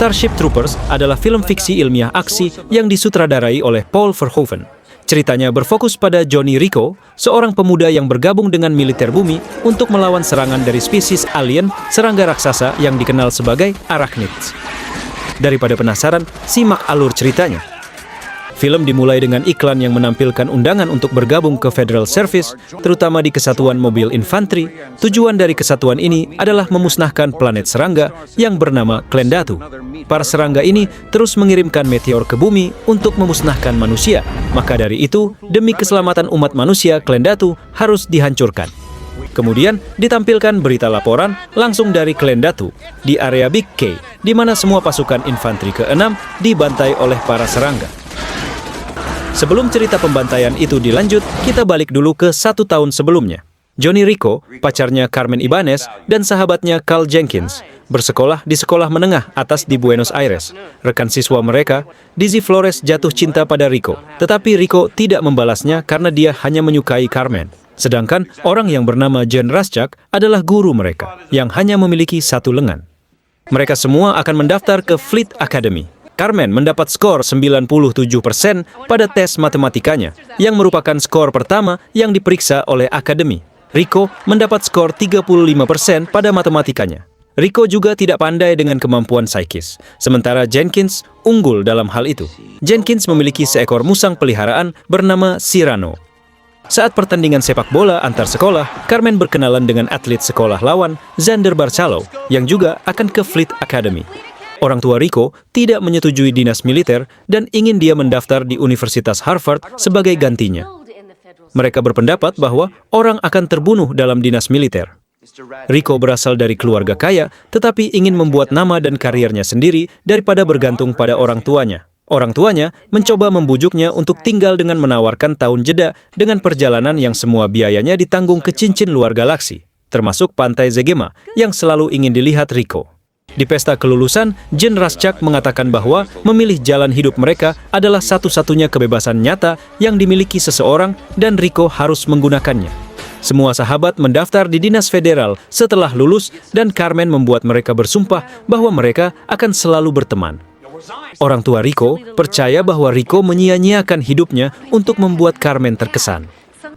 Starship Troopers adalah film fiksi ilmiah aksi yang disutradarai oleh Paul Verhoeven. Ceritanya berfokus pada Johnny Rico, seorang pemuda yang bergabung dengan militer bumi untuk melawan serangan dari spesies alien serangga raksasa yang dikenal sebagai arachnids. Daripada penasaran, simak alur ceritanya. Film dimulai dengan iklan yang menampilkan undangan untuk bergabung ke Federal Service, terutama di Kesatuan Mobil Infanteri. Tujuan dari kesatuan ini adalah memusnahkan planet serangga yang bernama Klendatu. Para serangga ini terus mengirimkan meteor ke bumi untuk memusnahkan manusia. Maka dari itu, demi keselamatan umat manusia, Klendatu harus dihancurkan. Kemudian ditampilkan berita laporan langsung dari Klendatu di area Big K, di mana semua pasukan infanteri ke-6 dibantai oleh para serangga. Sebelum cerita pembantaian itu dilanjut, kita balik dulu ke 1 tahun sebelumnya. Johnny Rico, pacarnya Carmen Ibanez, dan sahabatnya Carl Jenkins bersekolah di sekolah menengah atas di Buenos Aires. Rekan siswa mereka, Dizzy Flores, jatuh cinta pada Rico. Tetapi Rico tidak membalasnya karena dia hanya menyukai Carmen. Sedangkan orang yang bernama Jen Raschak adalah guru mereka, yang hanya memiliki 1 lengan. Mereka semua akan mendaftar ke Fleet Academy. Carmen mendapat skor 97% pada tes matematikanya, yang merupakan skor pertama yang diperiksa oleh akademi. Rico mendapat skor 35% pada matematikanya. Rico juga tidak pandai dengan kemampuan psikis, sementara Jenkins unggul dalam hal itu. Jenkins memiliki seekor musang peliharaan bernama Cyrano. Saat pertandingan sepak bola antar sekolah, Carmen berkenalan dengan atlet sekolah lawan, Xander Barcelo, yang juga akan ke Fleet Academy. Orang tua Rico tidak menyetujui dinas militer dan ingin dia mendaftar di Universitas Harvard sebagai gantinya. Mereka berpendapat bahwa orang akan terbunuh dalam dinas militer. Rico berasal dari keluarga kaya, tetapi ingin membuat nama dan karirnya sendiri daripada bergantung pada orang tuanya. Orang tuanya mencoba membujuknya untuk tinggal dengan menawarkan tahun jeda dengan perjalanan yang semua biayanya ditanggung ke cincin luar galaksi, termasuk pantai Zegema yang selalu ingin dilihat Rico. Di pesta kelulusan, Jen Raschak mengatakan bahwa memilih jalan hidup mereka adalah satu-satunya kebebasan nyata yang dimiliki seseorang dan Rico harus menggunakannya. Semua sahabat mendaftar di dinas federal setelah lulus dan Carmen membuat mereka bersumpah bahwa mereka akan selalu berteman. Orang tua Rico percaya bahwa Rico menyia-nyiakan hidupnya untuk membuat Carmen terkesan.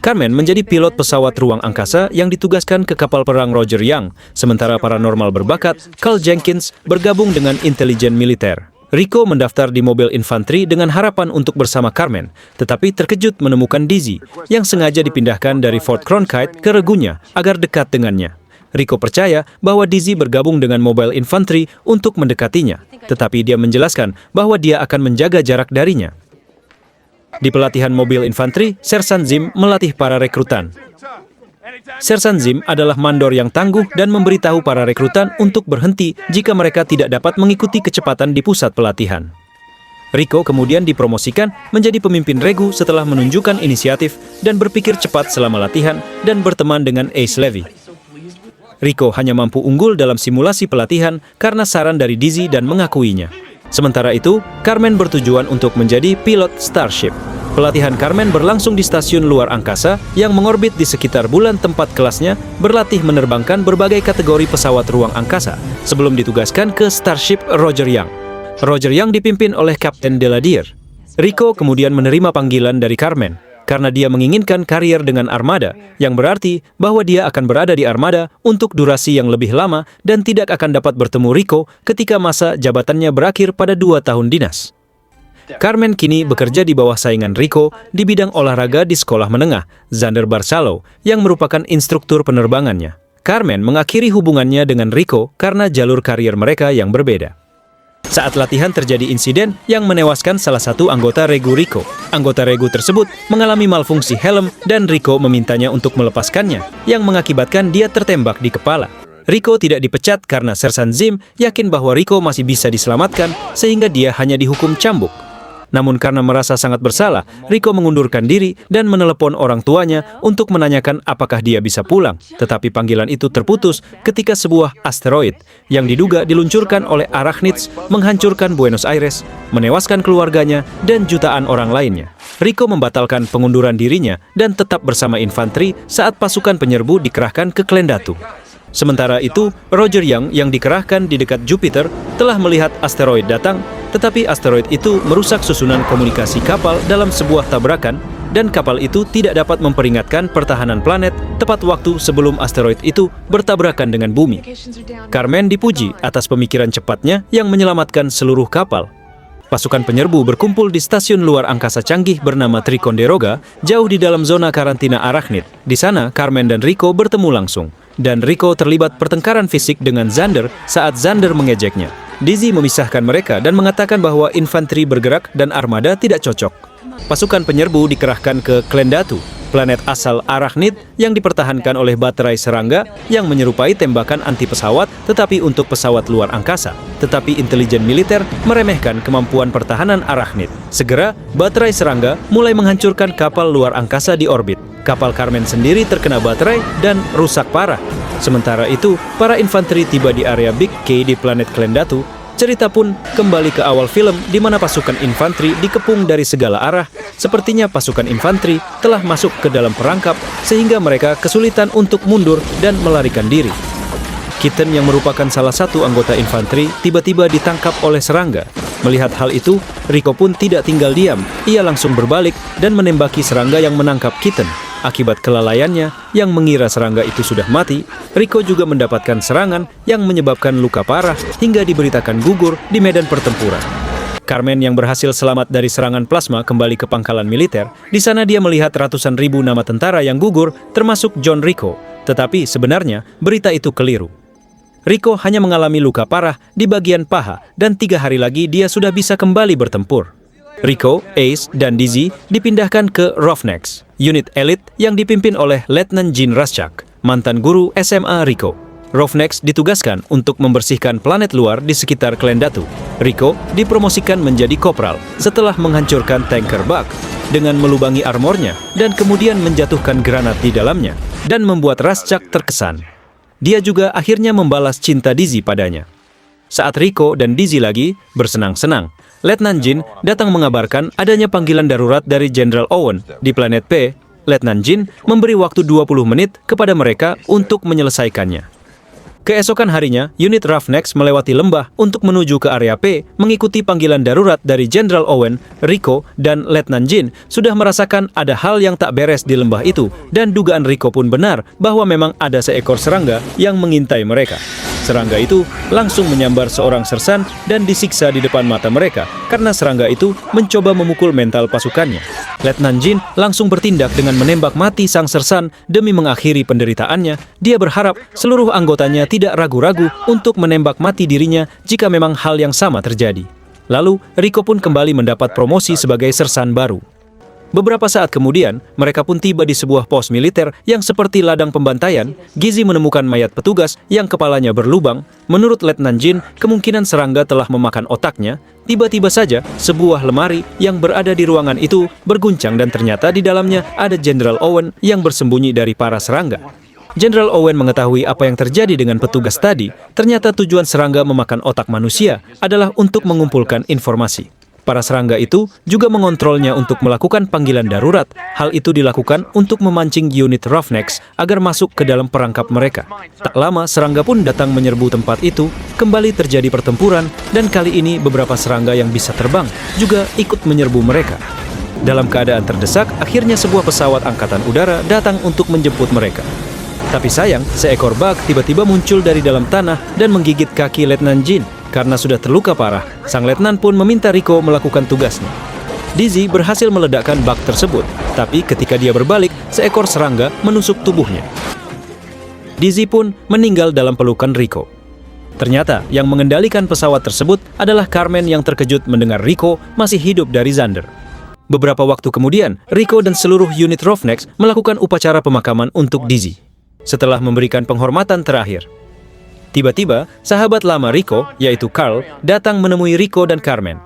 Carmen menjadi pilot pesawat ruang angkasa yang ditugaskan ke kapal perang Roger Young, sementara paranormal berbakat Carl Jenkins bergabung dengan intelijen militer. Rico mendaftar di mobil infanteri dengan harapan untuk bersama Carmen, tetapi terkejut menemukan Dizzy yang sengaja dipindahkan dari Fort Cronkite ke regunya agar dekat dengannya. Rico percaya bahwa Dizzy bergabung dengan mobil infanteri untuk mendekatinya, tetapi dia menjelaskan bahwa dia akan menjaga jarak darinya. Di pelatihan mobil infanteri, Sersan Zim melatih para rekrutan. Sersan Zim adalah mandor yang tangguh dan memberitahu para rekrutan untuk berhenti jika mereka tidak dapat mengikuti kecepatan di pusat pelatihan. Rico kemudian dipromosikan menjadi pemimpin regu setelah menunjukkan inisiatif dan berpikir cepat selama latihan dan berteman dengan Ace Levy. Rico hanya mampu unggul dalam simulasi pelatihan karena saran dari Dizzy dan mengakuinya. Sementara itu, Carmen bertujuan untuk menjadi pilot Starship. Pelatihan Carmen berlangsung di stasiun luar angkasa yang mengorbit di sekitar bulan tempat kelasnya berlatih menerbangkan berbagai kategori pesawat ruang angkasa sebelum ditugaskan ke Starship Roger Young. Roger Young dipimpin oleh Kapten Deladier. Rico kemudian menerima panggilan dari Carmen karena dia menginginkan karier dengan armada, yang berarti bahwa dia akan berada di armada untuk durasi yang lebih lama dan tidak akan dapat bertemu Rico ketika masa jabatannya berakhir pada 2 tahun dinas. Carmen kini bekerja di bawah saingan Rico di bidang olahraga di sekolah menengah, Xander Barcelo, yang merupakan instruktur penerbangannya. Carmen mengakhiri hubungannya dengan Rico karena jalur karier mereka yang berbeda. Saat latihan terjadi insiden yang menewaskan salah satu anggota regu Rico. Anggota regu tersebut mengalami malfungsi helm dan Rico memintanya untuk melepaskannya, yang mengakibatkan dia tertembak di kepala. Rico tidak dipecat karena Sersan Zim yakin bahwa Rico masih bisa diselamatkan sehingga dia hanya dihukum cambuk. Namun karena merasa sangat bersalah, Rico mengundurkan diri dan menelepon orang tuanya untuk menanyakan apakah dia bisa pulang. Tetapi panggilan itu terputus ketika sebuah asteroid yang diduga diluncurkan oleh arachnids menghancurkan Buenos Aires, menewaskan keluarganya dan jutaan orang lainnya. Rico membatalkan pengunduran dirinya dan tetap bersama infanteri saat pasukan penyerbu dikerahkan ke Klendatu. Sementara itu, Roger Young yang dikerahkan di dekat Jupiter telah melihat asteroid datang, tetapi asteroid itu merusak susunan komunikasi kapal dalam sebuah tabrakan, dan kapal itu tidak dapat memperingatkan pertahanan planet tepat waktu sebelum asteroid itu bertabrakan dengan bumi. Carmen dipuji atas pemikiran cepatnya yang menyelamatkan seluruh kapal. Pasukan penyerbu berkumpul di stasiun luar angkasa canggih bernama Ticonderoga, jauh di dalam zona karantina Arachnid. Di sana, Carmen dan Rico bertemu langsung. Dan Rico terlibat pertengkaran fisik dengan Xander saat Xander mengejeknya. Dizzy memisahkan mereka dan mengatakan bahwa infanteri bergerak dan armada tidak cocok. Pasukan penyerbu dikerahkan ke Klendatu, planet asal Arachnid yang dipertahankan oleh baterai serangga yang menyerupai tembakan anti pesawat tetapi untuk pesawat luar angkasa. Tetapi intelijen militer meremehkan kemampuan pertahanan Arachnid. Segera, baterai serangga mulai menghancurkan kapal luar angkasa di orbit. Kapal Carmen sendiri terkena baterai dan rusak parah. Sementara itu, para infanteri tiba di area Big K di planet Klendatu. Cerita pun kembali ke awal film di mana pasukan infanteri dikepung dari segala arah. Sepertinya pasukan infanteri telah masuk ke dalam perangkap sehingga mereka kesulitan untuk mundur dan melarikan diri. Kitten yang merupakan salah satu anggota infanteri tiba-tiba ditangkap oleh serangga. Melihat hal itu, Rico pun tidak tinggal diam. Ia langsung berbalik dan menembaki serangga yang menangkap Kitten. Akibat kelalaiannya yang mengira serangga itu sudah mati, Rico juga mendapatkan serangan yang menyebabkan luka parah hingga diberitakan gugur di medan pertempuran. Carmen yang berhasil selamat dari serangan plasma kembali ke pangkalan militer. Di sana dia melihat ratusan ribu nama tentara yang gugur, termasuk John Rico. Tetapi sebenarnya berita itu keliru. Rico hanya mengalami luka parah di bagian paha dan 3 hari lagi dia sudah bisa kembali bertempur. Rico, Ace, dan Dizzy dipindahkan ke Roughnecks, unit elit yang dipimpin oleh Letnan Gene Raschak, mantan guru SMA Rico. Roughnecks ditugaskan untuk membersihkan planet luar di sekitar Klendatu. Rico dipromosikan menjadi kopral setelah menghancurkan tanker Bug dengan melubangi armornya dan kemudian menjatuhkan granat di dalamnya dan membuat Raschak terkesan. Dia juga akhirnya membalas cinta Dizzy padanya. Saat Rico dan Dizzy lagi bersenang-senang, Letnan Gene datang mengabarkan adanya panggilan darurat dari Jenderal Owen di planet P. Letnan Gene memberi waktu 20 menit kepada mereka untuk menyelesaikannya. Keesokan harinya, unit Roughnecks melewati lembah untuk menuju ke area P, mengikuti panggilan darurat dari Jenderal Owen. Rico dan Letnan Gene sudah merasakan ada hal yang tak beres di lembah itu, dan dugaan Rico pun benar bahwa memang ada seekor serangga yang mengintai mereka. Serangga itu langsung menyambar seorang sersan dan disiksa di depan mata mereka karena serangga itu mencoba memukul mental pasukannya. Letnan Gene langsung bertindak dengan menembak mati sang sersan demi mengakhiri penderitaannya. Dia berharap seluruh anggotanya tidak ragu-ragu untuk menembak mati dirinya jika memang hal yang sama terjadi. Lalu, Rico pun kembali mendapat promosi sebagai sersan baru. Beberapa saat kemudian, mereka pun tiba di sebuah pos militer yang seperti ladang pembantaian. Gizzy menemukan mayat petugas yang kepalanya berlubang. Menurut Letnan Gene, kemungkinan serangga telah memakan otaknya. Tiba-tiba saja, sebuah lemari yang berada di ruangan itu berguncang dan ternyata di dalamnya ada Jenderal Owen yang bersembunyi dari para serangga. Jenderal Owen mengetahui apa yang terjadi dengan petugas tadi. Ternyata tujuan serangga memakan otak manusia adalah untuk mengumpulkan informasi. Para serangga itu juga mengontrolnya untuk melakukan panggilan darurat. Hal itu dilakukan untuk memancing unit Roughnecks agar masuk ke dalam perangkap mereka. Tak lama, serangga pun datang menyerbu tempat itu. Kembali terjadi pertempuran, dan kali ini beberapa serangga yang bisa terbang juga ikut menyerbu mereka. Dalam keadaan terdesak, akhirnya sebuah pesawat angkatan udara datang untuk menjemput mereka. Tapi sayang, seekor bug tiba-tiba muncul dari dalam tanah dan menggigit kaki Letnan Gene. Karena sudah terluka parah, sang letnan pun meminta Rico melakukan tugasnya. Dizzy berhasil meledakkan bug tersebut, tapi ketika dia berbalik, seekor serangga menusuk tubuhnya. Dizzy pun meninggal dalam pelukan Rico. Ternyata yang mengendalikan pesawat tersebut adalah Carmen yang terkejut mendengar Rico masih hidup dari Xander. Beberapa waktu kemudian, Rico dan seluruh unit Roughnecks melakukan upacara pemakaman untuk Dizzy. Setelah memberikan penghormatan terakhir, tiba-tiba, sahabat lama Rico, yaitu Carl, datang menemui Rico dan Carmen.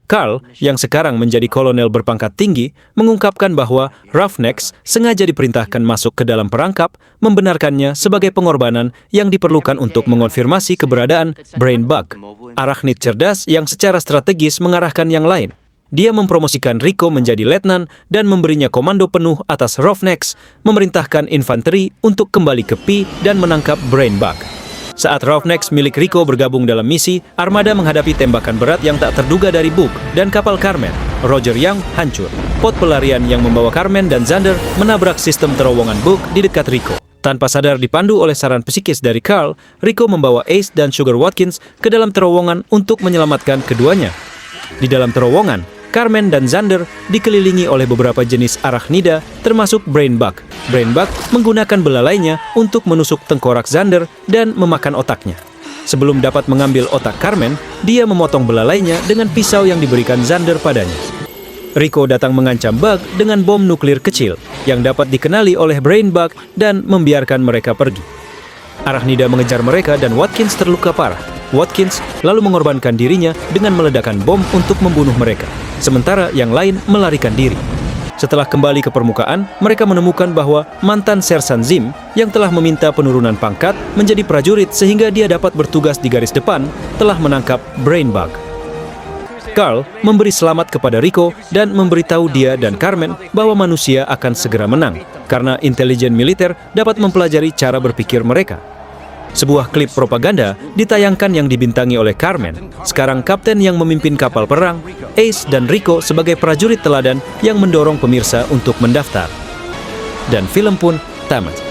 Carl, yang sekarang menjadi kolonel berpangkat tinggi, mengungkapkan bahwa Roughnecks sengaja diperintahkan masuk ke dalam perangkap, membenarkannya sebagai pengorbanan yang diperlukan untuk mengonfirmasi keberadaan Brain Bug, Arachnid cerdas yang secara strategis mengarahkan yang lain. dia mempromosikan Rico menjadi letnan dan memberinya komando penuh atas Roughnecks, memerintahkan infanteri untuk kembali ke Pi dan menangkap Brainbug. Saat Roughnecks milik Rico bergabung dalam misi, armada menghadapi tembakan berat yang tak terduga dari Bug dan kapal Carmen. Roger Young hancur. Pod pelarian yang membawa Carmen dan Xander menabrak sistem terowongan Bug di dekat Rico. Tanpa sadar dipandu oleh saran psikis dari Carl, Rico membawa Ace dan Sugar Watkins ke dalam terowongan untuk menyelamatkan keduanya. Di dalam terowongan, Carmen dan Xander dikelilingi oleh beberapa jenis arachnida, termasuk Brainbug. Brainbug menggunakan belalainya untuk menusuk tengkorak Xander dan memakan otaknya. Sebelum dapat mengambil otak Carmen, dia memotong belalainya dengan pisau yang diberikan Xander padanya. Rico datang mengancam Bug dengan bom nuklir kecil yang dapat dikenali oleh Brainbug dan membiarkan mereka pergi. Arachnida mengejar mereka dan Watkins terluka parah. Watkins lalu mengorbankan dirinya dengan meledakkan bom untuk membunuh mereka, sementara yang lain melarikan diri. Setelah kembali ke permukaan, mereka menemukan bahwa mantan Sersan Zim yang telah meminta penurunan pangkat menjadi prajurit sehingga dia dapat bertugas di garis depan telah menangkap Brainbug. Carl memberi selamat kepada Rico dan memberitahu dia dan Carmen bahwa manusia akan segera menang karena intelijen militer dapat mempelajari cara berpikir mereka. Sebuah klip propaganda ditayangkan yang dibintangi oleh Carmen, sekarang kapten yang memimpin kapal perang, Ace dan Rico sebagai prajurit teladan yang mendorong pemirsa untuk mendaftar. Dan film pun tamat.